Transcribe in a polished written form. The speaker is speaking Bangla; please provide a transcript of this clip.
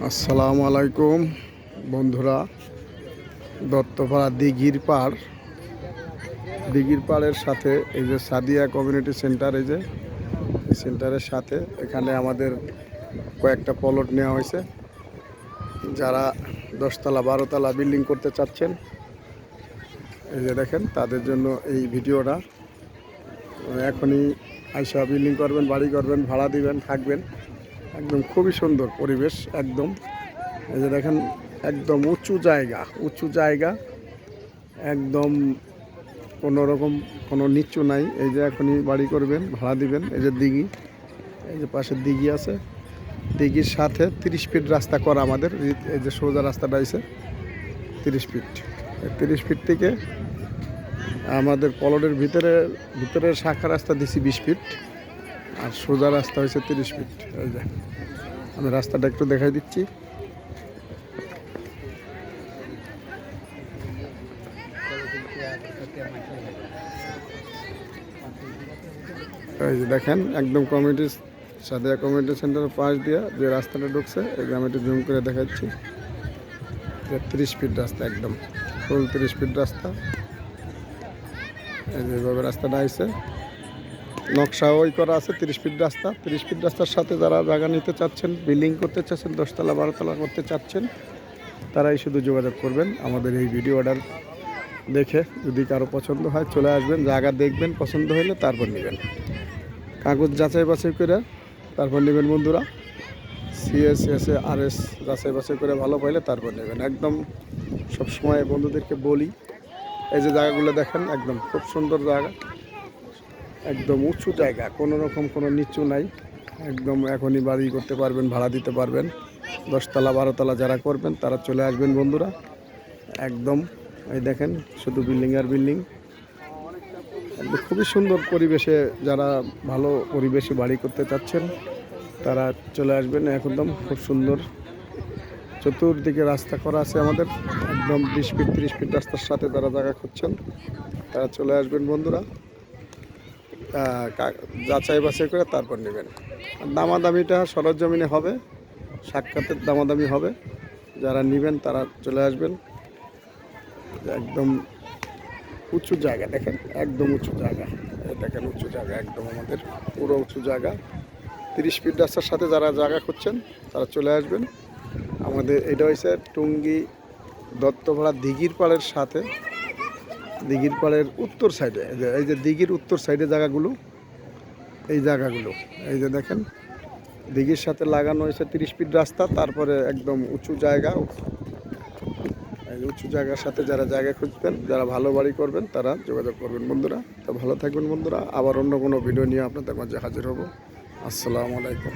আসসালামু আলাইকুম বন্ধুরা। দত্তপাড়া দিঘির পাড়ের সাথে এই যে সাদিয়া কমিউনিটি সেন্টার, এই যে সেন্টারের সাথে এখানে আমাদের কয়েকটা প্লট নেওয়া হয়েছে। যারা 10তলা 12তলা বিল্ডিং করতে চাচ্ছেন, এই যে দেখেন, তাদের জন্য এই ভিডিওটা। এখনই আইসা বিল্ডিং করবেন, বাড়ি করবেন, ভাড়া দিবেন, থাকবেন। একদম খুবই সুন্দর পরিবেশ। একদম এই যে দেখেন, একদম উঁচু জায়গা, একদম কোনো রকম কোনো নিচু নাই। এই যে এখনই বাড়ি করবেন, ভাড়া দিবেন। এই যে দিঘি, এই যে পাশে দিঘি আছে, দিঘির সাথে 30 ফিট রাস্তা করা আমাদের। এই যে সোজা রাস্তাটা আছে 30 ফিট। 30 ফিট থেকে আমাদের প্লটের ভিতরের শাখা রাস্তা দিছি 20 ফিট, আর সোজা রাস্তা হয়েছে 30 ফিট। এই যে আমি রাস্তাটা একটু দেখাই দিচ্ছি। এই যে দেখেন, একদম সাদিয়া কমিউনিটি সেন্টারের পাশ দিয়ে যে রাস্তাটা ঢুকছে, এই যে আমি একটু জুম করে দেখাচ্ছি। 30 ফিট রাস্তা, একদম ফুল 30 ফিট রাস্তা। এই যে এইভাবে রাস্তাটা আইছে, নকশা ওই করা আছে 30 ফিট রাস্তা। 30 ফিট রাস্তার সাথে যারা জায়গা নিতে চাচ্ছেন, বিল্ডিং করতে চাচ্ছেন, 10তলা 12তলা করতে চাচ্ছেন, তারাই শুধু যোগাযোগ করবেন আমাদের এই ভিডিও অর্ডার দেখে। যদি কারো পছন্দ হয় চলে আসবেন, জায়গা দেখবেন, পছন্দ হলে তারপর নেবেন। কাগজ যাচাই বাছাই করে তারপর নেবেন বন্ধুরা। CSSA RS যাচাই বাছাই করে ভালো পাইলে তারপর নেবেন। একদম সবসময় বন্ধুদেরকে বলি, এই যে জায়গাগুলো দেখেন, একদম খুব সুন্দর জায়গা, একদম উঁচু জায়গা, কোনো রকম কোনো নিচু নাই। একদম এখনই বাড়ি করতে পারবেন, ভাড়া দিতে পারবেন। 10তলা 12তলা যারা করবেন তারা চলে আসবেন বন্ধুরা। একদম এই দেখেন, শুধু বিল্ডিং আর বিল্ডিং। একদম খুবই সুন্দর পরিবেশে, যারা ভালো পরিবেশে বাড়ি করতে চাচ্ছেন তারা চলে আসবেন। একদম খুব সুন্দর চতুর্দিকে রাস্তা করা আছে আমাদের। একদম 20 ফিট 30 ফিট রাস্তার সাথে যারা জায়গা খুঁজছেন তারা চলে আসবেন বন্ধুরা। যাচাই বাছাই করে তারপর নেবেন। দামাদামিটা সরজমিনে হবে, সাক্ষাতের দামাদামি হবে। যারা নেবেন তারা চলে আসবেন। একদম উঁচু জায়গা দেখেন, একদম উঁচু জায়গা। দেখেন উঁচু জায়গা, একদম আমাদের পুরো উঁচু জায়গা। 30 ফিট রাস্তার সাথে যারা জায়গা খুঁজছেন তারা চলে আসবেন। আমাদের এটা হয়েছে টুঙ্গি দত্তপাড়া দিঘির পাড়ের সাথে, দিঘির পাড়ের উত্তর সাইডে। এই যে দিঘির উত্তর সাইডে জায়গাগুলো, এই জায়গাগুলো এই যে দেখেন, দিঘির সাথে লাগানো হয়েছে 30 ফিট রাস্তা। তারপরে একদম উঁচু জায়গা, এই উঁচু জায়গার সাথে যারা জায়গা খুঁজবেন, যারা ভালো বাড়ি করবেন, তারা যোগাযোগ করবেন বন্ধুরা। তো ভালো থাকবেন বন্ধুরা। আবার অন্য কোনো ভিডিও নিয়ে আপনাদের মাঝে হাজির হব। আসসালামু আলাইকুম।